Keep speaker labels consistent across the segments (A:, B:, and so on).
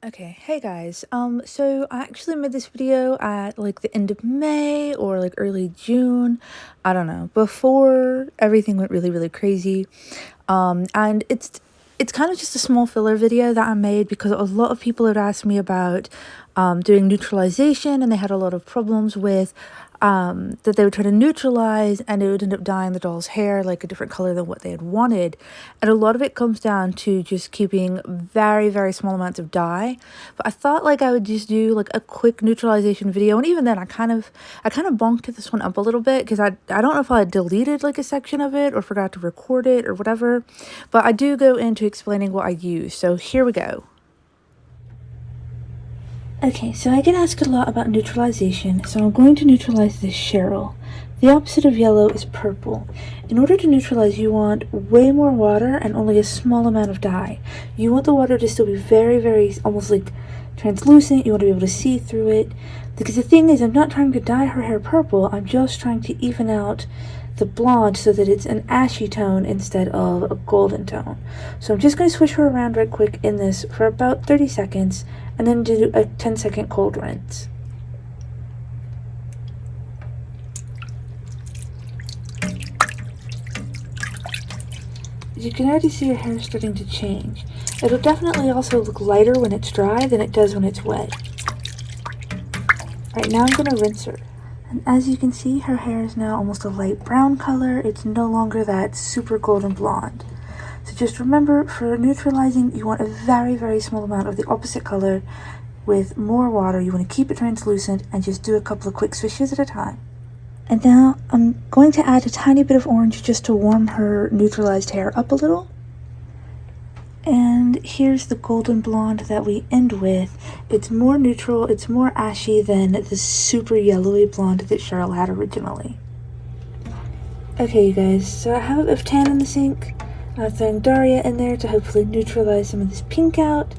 A: Okay, hey guys. So I actually made this video at like the end of May or like early June. I don't know, before everything went really crazy. And it's kind of just a small filler video that I made because a lot of people had asked me about doing neutralization, and they had a lot of problems with that they would try to neutralize and it would end up dyeing the doll's hair like a different color than what they had wanted. And a lot of it comes down to just keeping very small amounts of dye. But I thought like I would just do like a quick neutralization video, and even then I kind of bonked this one up a little bit because I don't know if I deleted like a section of it or forgot to record it or whatever, but I do go into explaining what I use. So here we go. Okay, so I get asked a lot about neutralization, so I'm going to neutralize this Cheryl. The opposite of yellow is purple. In order to neutralize, you want way more water and only a small amount of dye. You want the water to still be very, almost like translucent. You want to be able to see through it. Because the thing is, I'm not trying to dye her hair purple, I'm just trying to even out the blonde so that it's an ashy tone instead of a golden tone. So I'm just going to switch her around right quick in this for about 30 seconds and then do a 10-second cold rinse. You can already see your hair starting to change. It'll definitely also look lighter when it's dry than it does when it's wet. Right, now I'm going to rinse her. And as you can see, her hair is now almost a light brown color. It's no longer that super golden blonde. So just remember, for neutralizing, you want a very small amount of the opposite color with more water. You want to keep it translucent and just do a couple of quick swishes at a time. And now I'm going to add a tiny bit of orange just to warm her neutralized hair up a little. And here's the golden blonde that we end with. It's more neutral, it's more ashy than the super yellowy blonde that Cheryl had originally. Okay, you guys, so I have a bit of tan in the sink. I'm throwing Daria in there to hopefully neutralize some of this pink out.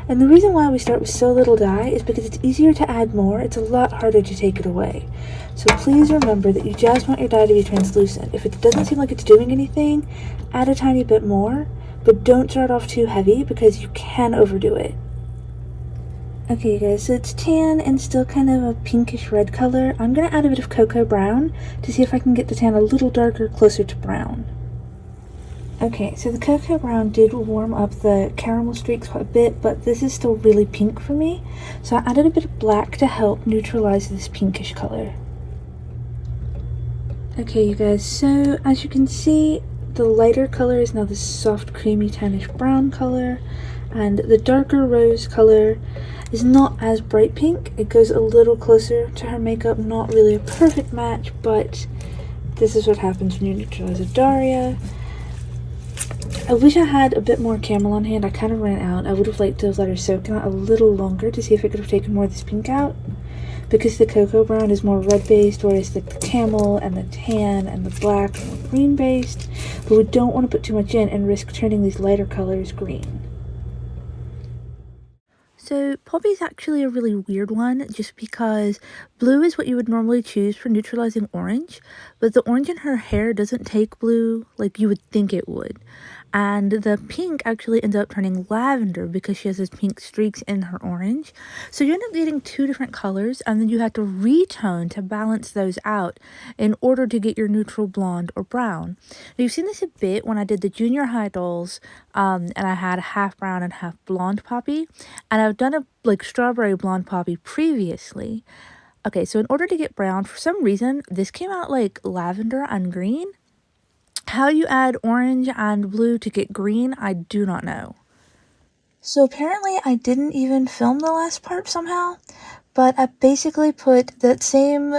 A: And the reason why we start with so little dye is because it's easier to add more. It's a lot harder to take it away. So please remember that you just want your dye to be translucent. If it doesn't seem like it's doing anything, add a tiny bit more, but don't start off too heavy because you can overdo it. Okay, you guys, so it's tan and still kind of a pinkish red color. I'm going to add a bit of cocoa brown to see if I can get the tan a little darker, closer to brown. Okay, so the cocoa brown did warm up the caramel streaks quite a bit, but this is still really pink for me. So I added a bit of black to help neutralize this pinkish color. Okay, you guys, so as you can see, the lighter color is now this soft, creamy, tannish brown color, and the darker rose color is not as bright pink. It goes a little closer to her makeup, not really a perfect match, but this is what happens when you neutralize a Daria. I wish I had a bit more camel on hand. I kind of ran out. I would have liked to have let her soak in it a little longer to see if I could have taken more of this pink out, because the cocoa brown is more red based, whereas the camel and the tan and the black are more green based. But we don't want to put too much in and risk turning these lighter colors green. So Poppy is actually a really weird one, just because blue is what you would normally choose for neutralizing orange, but the orange in her hair doesn't take blue like you would think it would. And the pink actually ends up turning lavender because she has those pink streaks in her orange. So you end up getting two different colors, and then you have to retone to balance those out in order to get your neutral blonde or brown. Now, you've seen this a bit when I did the junior high dolls, and I had half brown and half blonde Poppy, and I've done a like strawberry blonde Poppy previously. Okay, so in order to get brown, for some reason, this came out like lavender and green. How you add orange and blue to get green, I do not know. So apparently I didn't even film the last part somehow, but I basically put that same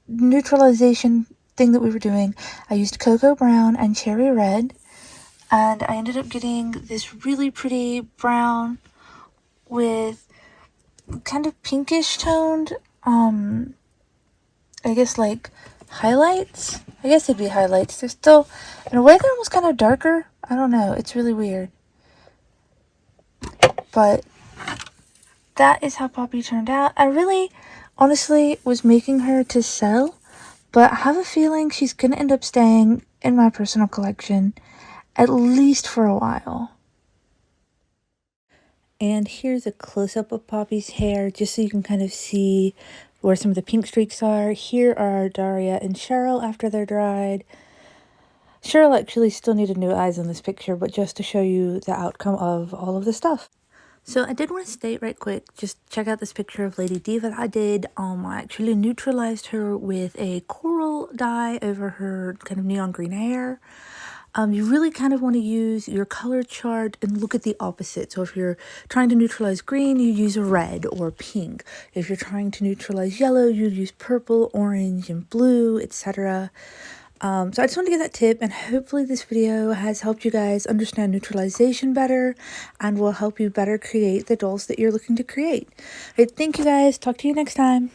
A: neutralization thing that we were doing. I used cocoa brown and cherry red, and I ended up getting this really pretty brown with kind of pinkish toned, I guess like highlights. I guess it'd be highlights. They're still, in a way, they're almost kind of darker. I don't know. It's really weird. But that is how Poppy turned out. I really, honestly, was making her to sell, but I have a feeling she's going to end up staying in my personal collection, at least for a while. And here's a close-up of Poppy's hair, just so you can kind of see where some of the pink streaks are. Here are Daria and Cheryl after they're dried. Cheryl actually still needed new eyes in this picture, but just to show you the outcome of all of the stuff. So I did want to state right quick, just check out this picture of Lady Diva that I did. I actually neutralized her with a coral dye over her kind of neon green hair. You really kind of want to use your color chart and look at the opposite. So if you're trying to neutralize green, you use a red or pink. If you're trying to neutralize yellow, you use purple, orange, and blue, etc. So I just want to give that tip, and hopefully this video has helped you guys understand neutralization better and will help you better create the dolls that you're looking to create. All right, thank you guys. Talk to you next time.